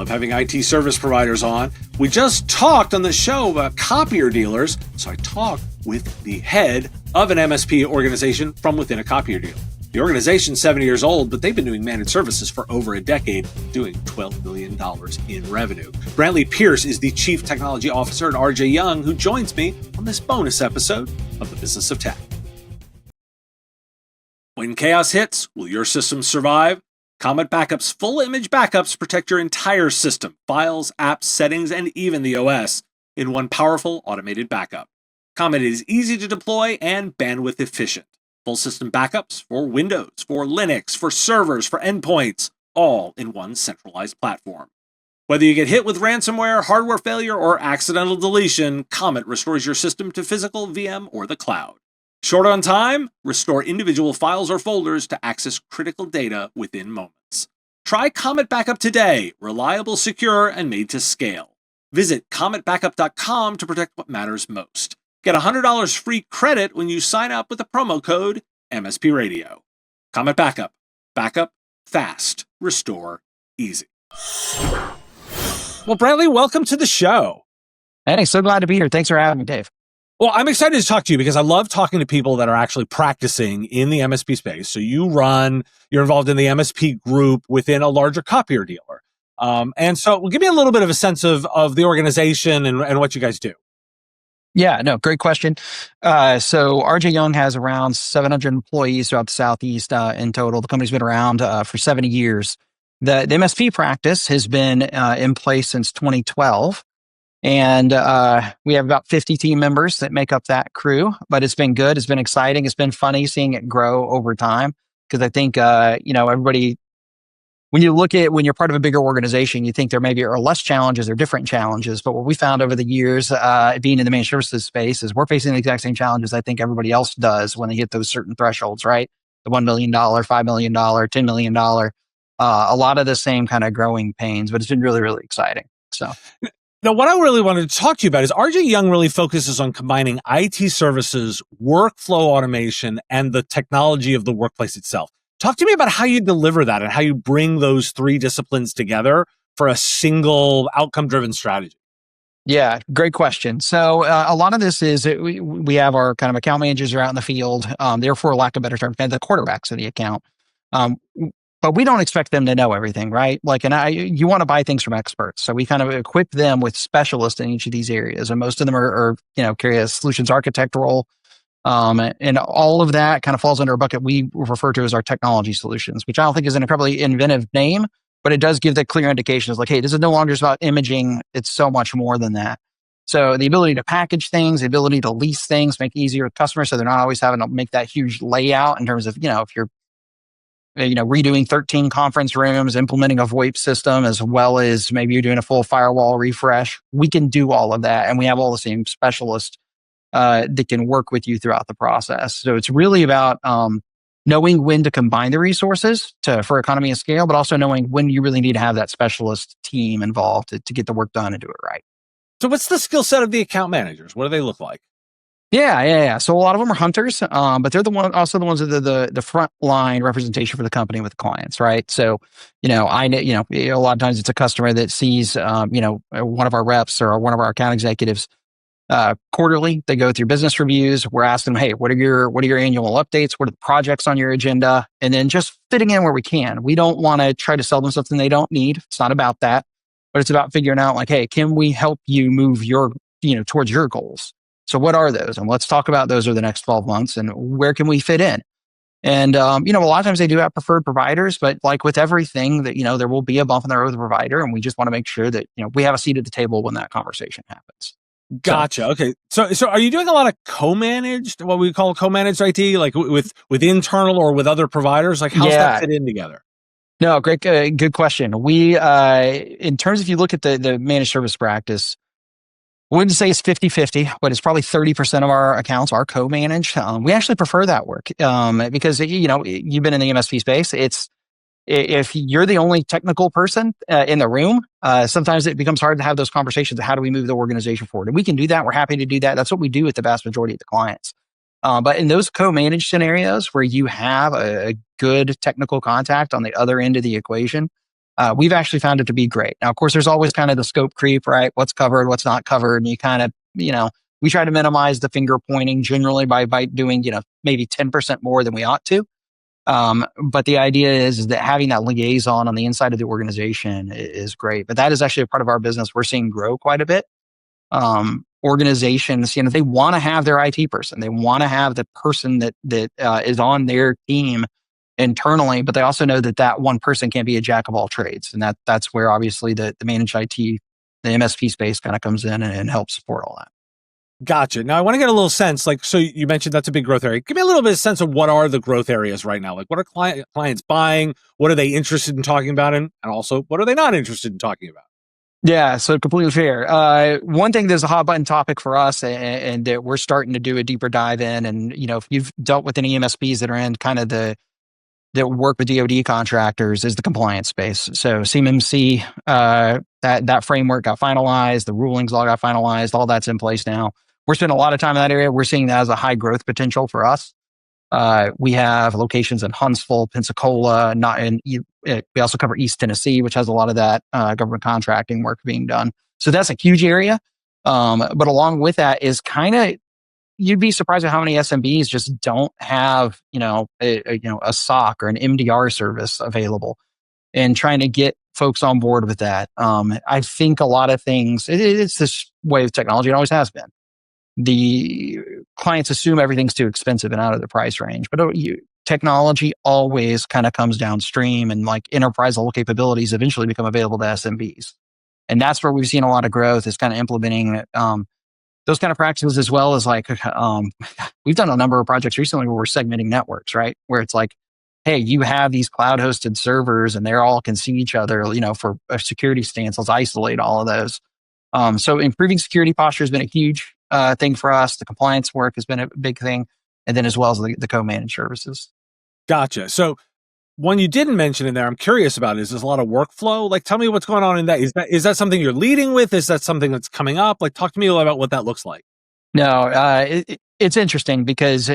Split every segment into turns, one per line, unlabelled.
having IT service providers on. We just talked on the show about copier dealers, so I talked with the head of an MSP organization from within a copier dealer. The organization's 70 years old, but they've been doing managed services for over a decade, doing $12 million in revenue. Brantley Pearce is the Chief Technology Officer at RJ Young, who joins me on this bonus episode of The Business of Tech. When chaos hits, will your system survive? Comet Backup's full image backups protect your entire system, files, apps, settings, and even the OS in one powerful automated backup. Comet is easy to deploy and bandwidth efficient. Full system backups for Windows, for Linux, for servers, for endpoints, all in one centralized platform. Whether you get hit with ransomware, hardware failure, or accidental deletion, Comet restores your system to physical, VM, or the cloud. Short on time? Restore individual files or folders to access critical data within moments. Try Comet Backup today. Reliable, secure, and made to scale. Visit cometbackup.com to protect what matters most. Get $100 free credit when you sign up with the promo code MSP Radio. Comet Backup. Backup fast. Restore easy. Well, Brantley, welcome to the show.
Hey, so glad to be here. Thanks for having me, Dave.
Well, I'm excited to talk to you because I love talking to people that are actually practicing in the MSP space. So you're involved in the MSP group within a larger copier dealer. And so give me a little bit of a sense of the organization and what you guys do.
Yeah, no, great question. So RJ Young has around 700 employees throughout the Southeast in total. The company's been around for 70 years. The MSP practice has been in place since 2012. And we have about 50 team members that make up that crew, but it's been good. It's been exciting. It's been funny seeing it grow over time. Because I think, everybody, when you're part of a bigger organization, you think there maybe are less challenges or different challenges. But what we found over the years, being in the managed services space, is we're facing the exact same challenges I think everybody else does when they hit those certain thresholds, right? The $1 million, $5 million, $10 million, a lot of the same kind of growing pains, but it's been really, really exciting. So.
Now, what I really wanted to talk to you about is RJ Young really focuses on combining IT services, workflow automation, and the technology of the workplace itself. Talk to me about how you deliver that and how you bring those three disciplines together for a single outcome-driven strategy.
Yeah, great question. So a lot of this is we have our kind of account managers are out in the field, therefore, lack of better term, the quarterbacks of the account. But we don't expect them to know everything, right? You want to buy things from experts. So we kind of equip them with specialists in each of these areas. And most of them carry a solutions architect role. And all of that kind of falls under a bucket we refer to as our technology solutions, which I don't think is an incredibly inventive name, but it does give the clear indications like, hey, this is no longer just about imaging. It's so much more than that. So the ability to package things, the ability to lease things, make it easier with customers so they're not always having to make that huge layout in terms of, if you're redoing 13 conference rooms, implementing a VoIP system, as well as maybe you're doing a full firewall refresh. We can do all of that. And we have all the same specialists that can work with you throughout the process. So it's really about knowing when to combine the resources for economy of scale, but also knowing when you really need to have that specialist team involved to get the work done and do it right.
So what's the skill set of the account managers? What do they look like?
Yeah. So a lot of them are hunters, but they're the ones that are the front line representation for the company with the clients, right? So, a lot of times it's a customer that sees, one of our reps or one of our account executives quarterly. They go through business reviews. We're asking them, hey, what are your annual updates? What are the projects on your agenda? And then just fitting in where we can. We don't want to try to sell them something they don't need. It's not about that, but it's about figuring out like, hey, can we help you move towards your goals? So what are those? And let's talk about those over the next 12 months and where can we fit in? And, a lot of times they do have preferred providers, but like with everything that, there will be a bump in the road with the provider. And we just want to make sure that, we have a seat at the table when that conversation happens.
Gotcha. Okay. So are you doing a lot of co-managed, what we call co-managed IT, like with internal or with other providers? Like how's that fit in together?
No, great, good question. We, in terms, if you look at the managed service practice, I wouldn't say it's 50-50, but it's probably 30% of our accounts are co-managed. We actually prefer that work because, you've been in the MSP space. If you're the only technical person in the room, sometimes it becomes hard to have those conversations of how do we move the organization forward. And we can do that. We're happy to do that. That's what we do with the vast majority of the clients. But in those co-managed scenarios where you have a good technical contact on the other end of the equation, we've actually found it to be great. Now, of course, there's always kind of the scope creep, right? What's covered, what's not covered. And you kind of, we try to minimize the finger pointing generally by doing, maybe 10% more than we ought to. But the idea is that having that liaison on the inside of the organization is great. But that is actually a part of our business we're seeing grow quite a bit. Organizations, they want to have their IT person. They want to have the person that is on their team internally, but they also know that one person can't be a jack of all trades. And that's where obviously the managed IT, the MSP space kind of comes in and helps support all that.
Gotcha. Now I want to get a little sense, so you mentioned that's a big growth area. Give me a little bit of sense of what are the growth areas right now? Like what are clients buying? What are they interested in talking about? And also what are they not interested in talking about?
Yeah, so completely fair. One thing that's a hot button topic for us and that we're starting to do a deeper dive in, and if you've dealt with any MSPs that are in kind of that work with DoD contractors, is the compliance space. So CMMC, that framework got finalized, the rulings all got finalized, all that's in place now. We're spending a lot of time in that area. We're seeing that as a high growth potential for us. We have locations in Huntsville, Pensacola, we also cover East Tennessee, which has a lot of that government contracting work being done. So that's a huge area. But along with that is you'd be surprised at how many SMBs just don't have, a SOC or an MDR service available, and trying to get folks on board with that. I think a lot of things, it's this way of technology. It always has been. The clients assume everything's too expensive and out of the price range, but technology always kind of comes downstream, and like enterprise level capabilities eventually become available to SMBs. And that's where we've seen a lot of growth, is kind of implementing those kind of practices, as well as we've done a number of projects recently where we're segmenting networks, right? Where it's like, hey, you have these cloud hosted servers and they all can see each other, for a security stance, let's isolate all of those. So improving security posture has been a huge thing for us. The compliance work has been a big thing. And then as well as the co-managed services.
Gotcha. So one you didn't mention in there, I'm curious about, is there's a lot of workflow. Like, tell me what's going on in that. Is that something you're leading with? Is that something that's coming up? Like, talk to me a little about what that looks like.
No, it's interesting because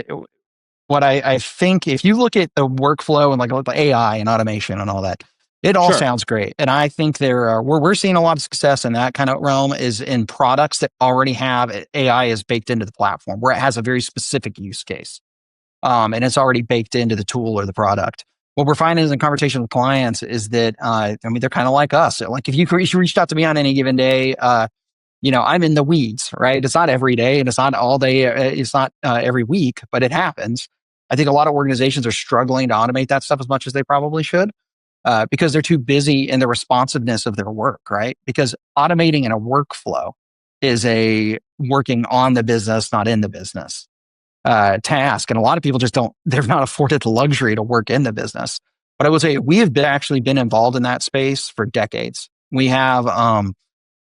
what I think, if you look at the workflow and like the AI and automation and all that, it all sounds great. And I think we're seeing a lot of success in that kind of realm is in products that already have AI is baked into the platform, where it has a very specific use case. And it's already baked into the tool or the product. What we're finding is in conversation with clients is that, they're kind of like us. Like if you reached out to me on any given day, I'm in the weeds, right? It's not every day and it's not all day. It's not every week, but it happens. I think a lot of organizations are struggling to automate that stuff as much as they probably should. Because they're too busy in the responsiveness of their work, right? Because automating in a workflow is a working on the business, not in the business task. And a lot of people they're not afforded the luxury to work in the business. But I will say, we have actually been involved in that space for decades. We have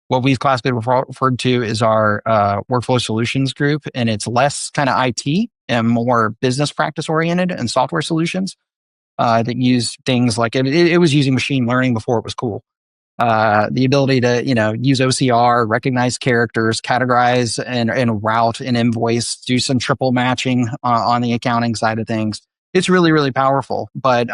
what we've classically referred to as our workflow solutions group. And it's less kind of IT and more business practice oriented and software solutions. That use things like it was using machine learning before it was cool. The ability to use OCR, recognize characters, categorize and route an invoice, do some triple matching on the accounting side of things. It's really, really powerful. But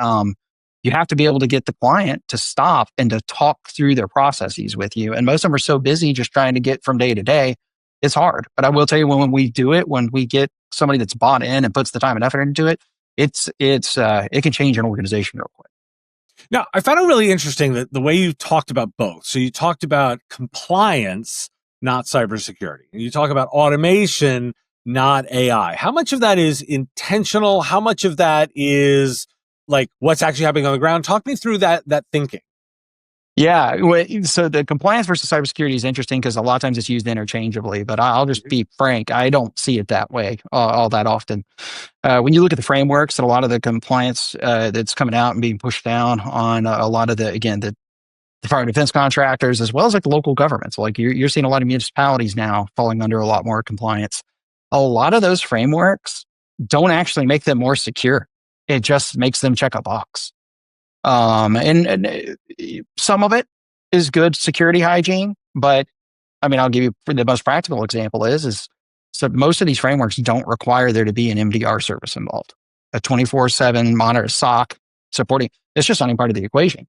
you have to be able to get the client to stop and to talk through their processes with you. And most of them are so busy just trying to get from day to day, it's hard. But I will tell you, when we do it, when we get somebody that's bought in and puts the time and effort into it, it can change an organization real quick.
Now, I found it really interesting that the way you talked about both. So you talked about compliance, not cybersecurity. And you talk about automation, not AI. How much of that is intentional? How much of that is like what's actually happening on the ground? Talk me through that thinking.
Yeah. So the compliance versus cybersecurity is interesting because a lot of times it's used interchangeably, but I'll just be frank. I don't see it that way all that often. When you look at the frameworks and a lot of the compliance that's coming out and being pushed down on a lot of the Department of Defense contractors, as well as like the local governments, like you're seeing a lot of municipalities now falling under a lot more compliance. A lot of those frameworks don't actually make them more secure. It just makes them check a box. And some of it is good security hygiene, but I'll give you the most practical example so most of these frameworks don't require there to be an MDR service involved. A 24/7 monitor SOC supporting, it's just not even part of the equation.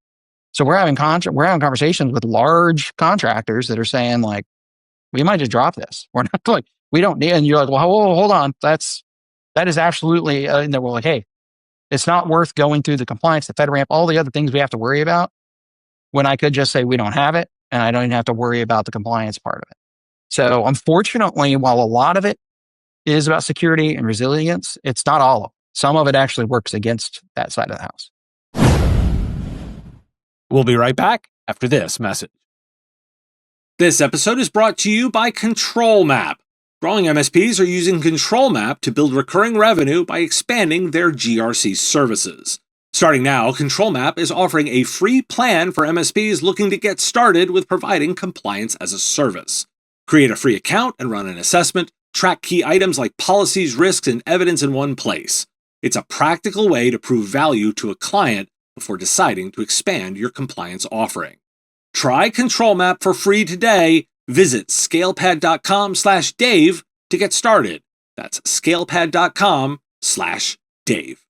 So we're having conversations with large contractors that are saying like, we might just drop this. We're not like, we don't need, and you're like, well, hold on. That is absolutely, and then we're like, hey, it's not worth going through the compliance, the FedRAMP, all the other things we have to worry about when I could just say we don't have it and I don't even have to worry about the compliance part of it. So unfortunately, while a lot of it is about security and resilience, it's not all of it. Some of it actually works against that side of the house.
We'll be right back after this message. This episode is brought to you by Control Map. Growing MSPs are using Control Map to build recurring revenue by expanding their GRC services. Starting now, Control Map is offering a free plan for MSPs looking to get started with providing compliance as a service. Create a free account and run an assessment. Track key items like policies, risks, and evidence in one place. It's a practical way to prove value to a client before deciding to expand your compliance offering. Try Control Map for free today. Visit scalepad.com/Dave to get started. That's scalepad.com/Dave.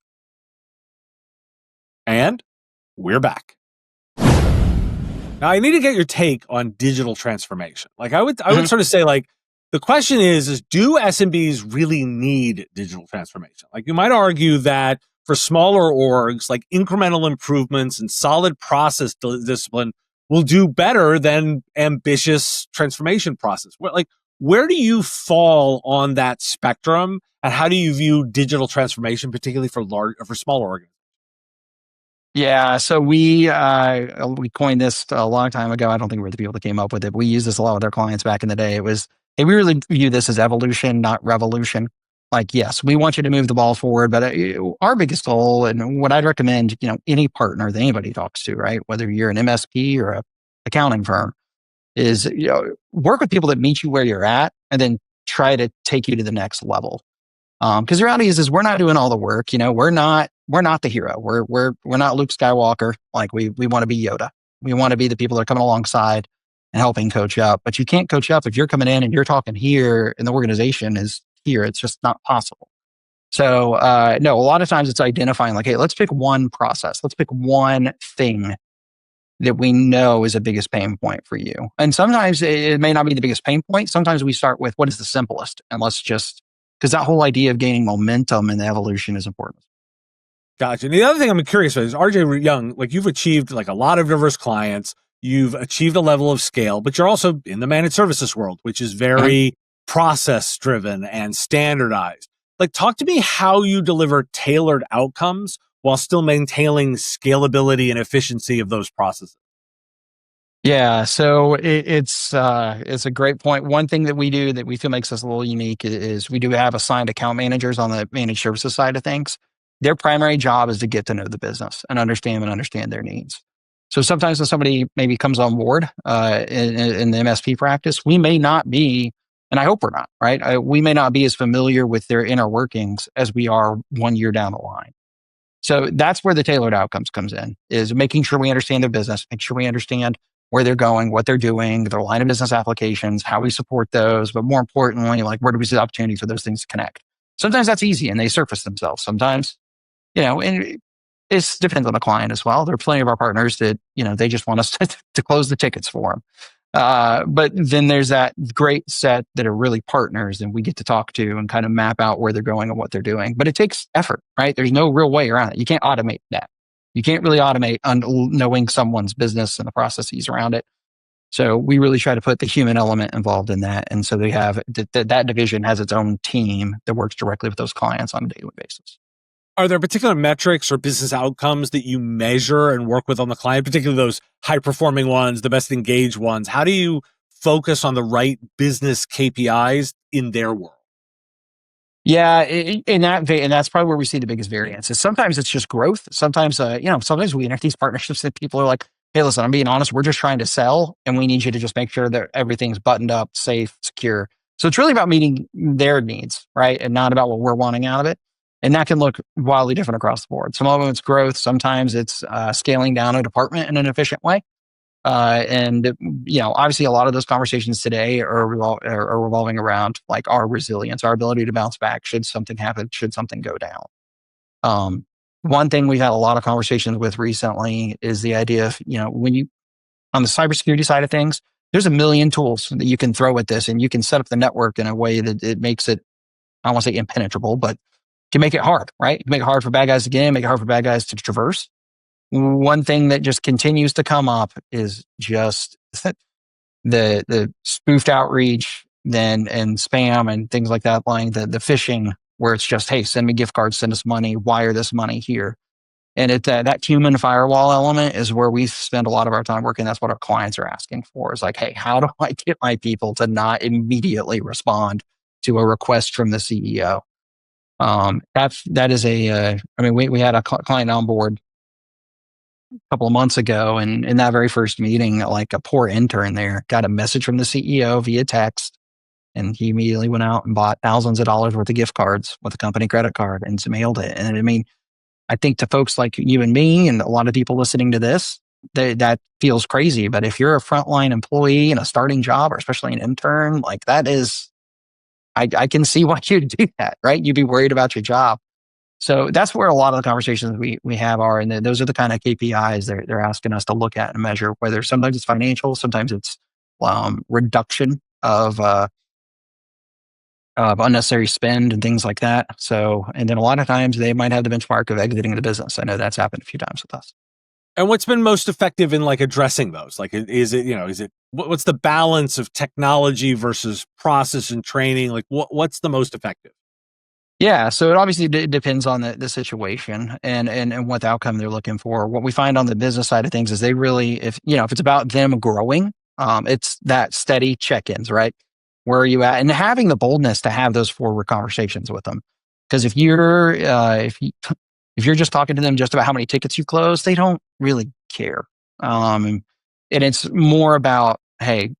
And we're back. Now I need to get your take on digital transformation. Like I would sort of say like, the question is do SMBs really need digital transformation? Like you might argue that for smaller orgs, like incremental improvements and solid process discipline will do better than ambitious transformation process. Where do you fall on that spectrum, and how do you view digital transformation, particularly for smaller organizations?
Yeah, so we coined this a long time ago. I don't think we're the people that came up with it. But we used this a lot with our clients back in the day. It was, hey, we really view this as evolution, not revolution. Like, yes, we want you to move the ball forward, but our biggest goal, and what I'd recommend, any partner that anybody talks to, right, whether you're an MSP or a accounting firm, is work with people that meet you where you're at, and then try to take you to the next level. Because the reality is we're not doing all the work. We're not the hero. We're not Luke Skywalker. Like we want to be Yoda. We want to be the people that are coming alongside and helping coach up. But you can't coach up if you're coming in and you're talking here and the organization is here. It's just not possible. So no, a lot of times it's identifying like, hey, let's pick one process. Let's pick one thing that we know is the biggest pain point for you. And sometimes it may not be the biggest pain point. Sometimes we start with what is the simplest, and let's just, because that whole idea of gaining momentum in the evolution is important.
Gotcha. And the other thing I'm curious about is RJ Young, like you've achieved like a lot of diverse clients, you've achieved a level of scale, but you're also in the managed services world, which is very process driven and standardized. Like talk to me how you deliver tailored outcomes while still maintaining scalability and efficiency of those processes.
Yeah, so it's a great point. One thing that we do that we feel makes us a little unique is we do have assigned account managers on the managed services side of things. Their primary job is to get to know the business and understand their needs. So sometimes when somebody maybe comes on board in the MSP practice, we may not be, and I hope we're not, right? We may not be as familiar with their inner workings as we are 1 year down the line. So that's where the tailored outcomes comes in, is making sure we understand their business, make sure we understand where they're going, what they're doing, their line of business applications, how we support those, but more importantly, like where do we see the opportunity for those things to connect? Sometimes that's easy and they surface themselves. Sometimes, and it depends on the client as well. There are plenty of our partners that, they just want us to close the tickets for them. But then there's that great set that are really partners and we get to talk to and kind of map out where they're going and what they're doing. But it takes effort, right? There's no real way around it. You can't automate that. You can't really automate knowing someone's business and the processes around it. So we really try to put the human element involved in that. And so they have that division has its own team that works directly with those clients on a daily basis.
Are there particular metrics or business outcomes that you measure and work with on the client, particularly those high-performing ones, the best engaged ones? How do you focus on the right business KPIs in their world?
Yeah, and that's probably where we see the biggest variance. Is sometimes it's just growth. Sometimes, sometimes we enter these partnerships that people are like, "Hey, listen, I'm being honest. We're just trying to sell, and we need you to just make sure that everything's buttoned up, safe, secure." So it's really about meeting their needs, right, and not about what we're wanting out of it. And that can look wildly different across the board. Some of them it's growth. Sometimes it's scaling down a department in an efficient way. And obviously a lot of those conversations today are revolving around like our resilience, our ability to bounce back should something happen, should something go down. one thing we've had a lot of conversations with recently is the idea of, when you, on the cybersecurity side of things, there's a million tools that you can throw at this, and you can set up the network in a way that it makes it, I don't want to say impenetrable, but can make it hard, right? You can make it hard for bad guys to get in, make it hard for bad guys to traverse. One thing that just continues to come up is just the spoofed outreach and spam and things like that, like the phishing, where it's just, hey, send me gift cards, send us money, wire this money here. And that human firewall element is where we spend a lot of our time working. That's what our clients are asking for, is like, hey, how do I get my people to not immediately respond to a request from the CEO? That is we had a client on board a couple of months ago, and in that very first meeting, like, a poor intern there got a message from the CEO via text, and he immediately went out and bought thousands of dollars worth of gift cards with a company credit card and mailed it. And I think to folks like you and me and a lot of people listening to this, that feels crazy. But if you're a frontline employee in a starting job, or especially an intern, like, that is, I can see why you'd do that, right? You'd be worried about your job. So that's where a lot of the conversations we have are, and those are the kind of KPIs they're asking us to look at and measure. Whether sometimes it's financial, sometimes it's reduction of unnecessary spend and things like that. So, and then a lot of times they might have the benchmark of exiting the business. I know that's happened a few times with us.
And what's been most effective in, like, addressing those? Like, is it what's the balance of technology versus process and training? Like, what's the most effective?
Yeah, so it obviously depends on the situation and what the outcome they're looking for. What we find on the business side of things is they really, if it's about them growing, it's that steady check-ins, right? Where are you at? And having the boldness to have those forward conversations with them. Because if you're just talking to them just about how many tickets you close, they don't really care. And it's more about, hey,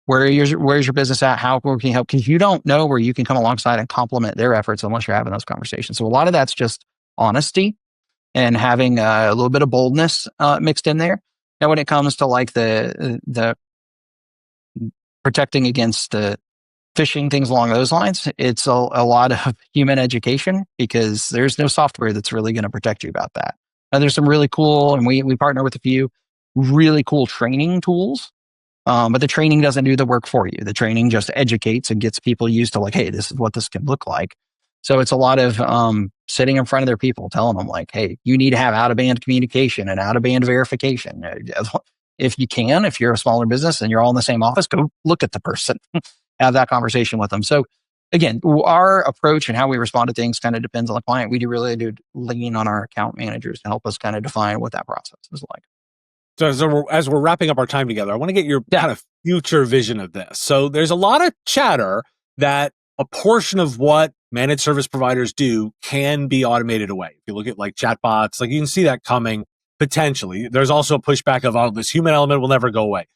where's your business at? How can you help? Because you don't know where you can come alongside and complement their efforts unless you're having those conversations. So a lot of that's just honesty and having a little bit of boldness mixed in there. Now, when it comes to, like, the protecting against the phishing, things along those lines, it's a lot of human education, because there's no software that's really going to protect you about that. Now, there's some really cool, and we partner with a few really cool training tools. But the training doesn't do the work for you. The training just educates and gets people used to, like, hey, this is what this can look like. So it's a lot of sitting in front of their people, telling them, like, hey, you need to have out-of-band communication and out-of-band verification. If you can, if you're a smaller business and you're all in the same office, go look at the person, have that conversation with them. So again, our approach and how we respond to things kind of depends on the client. We really do lean on our account managers to help us kind of define what that process is like.
So as we're wrapping up our time together, I want to get your kind of future vision of this. So there's a lot of chatter that a portion of what managed service providers do can be automated away. If you look at, like, chatbots, like, you can see that coming potentially. There's also a pushback of, oh, this human element will never go away.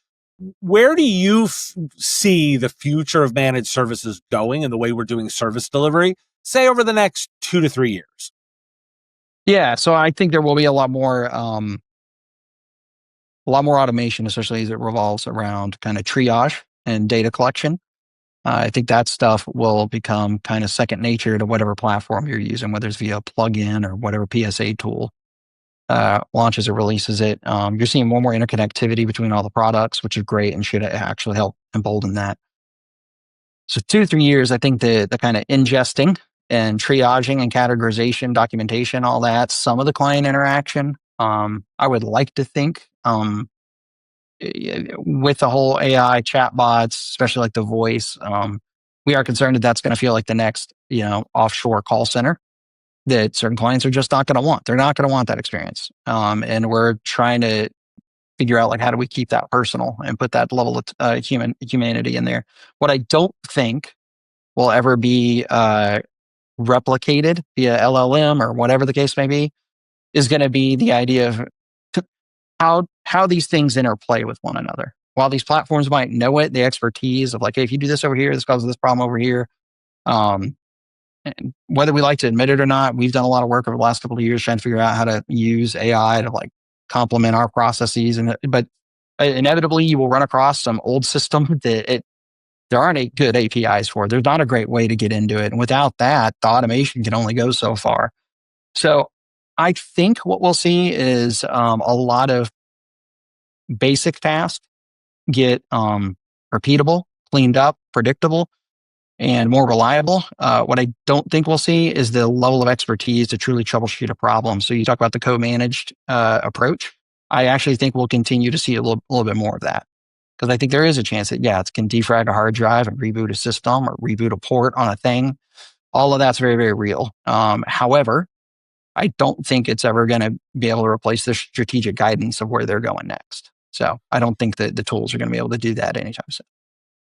Where do you see the future of managed services going and the way we're doing service delivery, say, over the next 2 to 3 years?
Yeah, so I think there will be a lot more automation, especially as it revolves around kind of triage and data collection. I think that stuff will become kind of second nature to whatever platform you're using, whether it's via a plugin or whatever PSA tool launches or releases it. You're seeing more and more interconnectivity between all the products, which is great and should actually help embolden that. So 2 to 3 years, I think the kind of ingesting and triaging and categorization, documentation, all that, some of the client interaction, I would like to think with the whole AI chatbots, especially like the voice, we are concerned that that's going to feel like the next, offshore call center that certain clients are just not going to want. They're not going to want that experience. And we're trying to figure out, like, how do we keep that personal and put that level of humanity in there. What I don't think will ever be replicated via LLM or whatever the case may be is going to be the idea of how these things interplay with one another. While these platforms might know it, the expertise of, like, hey, if you do this over here, this causes this problem over here. And whether we like to admit it or not, we've done a lot of work over the last couple of years trying to figure out how to use AI to, like, complement our processes. But inevitably, you will run across some old system that there aren't good APIs for. There's not a great way to get into it. And without that, the automation can only go so far. So I think what we'll see is a lot of basic tasks get repeatable, cleaned up, predictable, and more reliable. What I don't think we'll see is the level of expertise to truly troubleshoot a problem. So you talk about the co-managed approach. I actually think we'll continue to see a little bit more of that, because I think there is a chance that, it can defrag a hard drive and reboot a system or reboot a port on a thing. All of that's very, very real. However, I don't think it's ever going to be able to replace the strategic guidance of where they're going next. So I don't think that the tools are going to be able to do that anytime soon.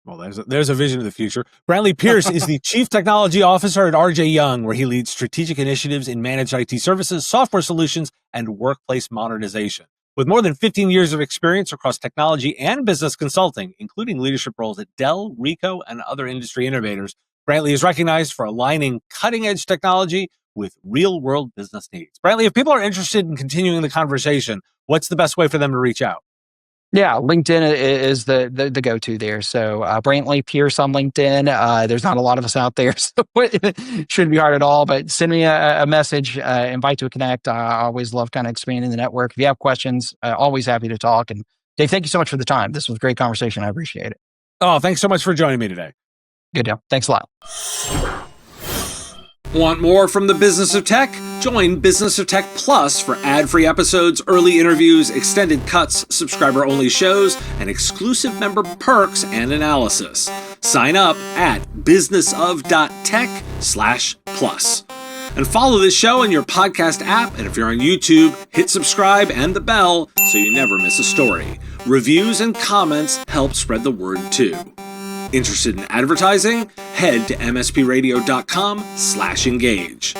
Well, there's a vision of the future. Brantley Pearce is the Chief Technology Officer at RJ Young, where he leads strategic initiatives in managed IT services, software solutions, and workplace modernization. With more than 15 years of experience across technology and business consulting, including leadership roles at Dell, Ricoh, and other industry innovators, Brantley is recognized for aligning cutting-edge technology with real-world business needs. Brantley, if people are interested in continuing the conversation, what's the best way for them to reach out?
Yeah, LinkedIn is the go-to there. So Brantley Pearce on LinkedIn. There's not a lot of us out there, so it shouldn't be hard at all. But send me a message, invite to connect. I always love kind of expanding the network. If you have questions, always happy to talk. And Dave, thank you so much for the time. This was a great conversation. I appreciate it.
Oh, thanks so much for joining me today.
Good deal. Thanks a lot.
Want more from the Business of Tech? Join Business of Tech Plus for ad-free episodes, early interviews, extended cuts, subscriber-only shows, and exclusive member perks and analysis. Sign up at businessof.tech/plus. And follow this show in your podcast app, and if you're on YouTube, hit subscribe and the bell so you never miss a story. Reviews and comments help spread the word too. Interested in advertising? Head to mspradio.com/engage.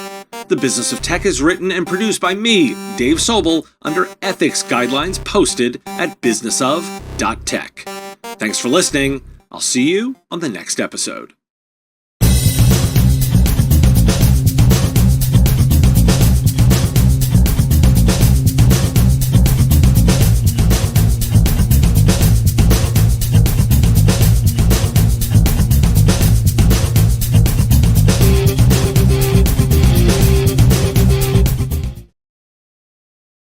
The Business of Tech is written and produced by me, Dave Sobel, under ethics guidelines posted at businessof.tech. Thanks for listening. I'll see you on the next episode.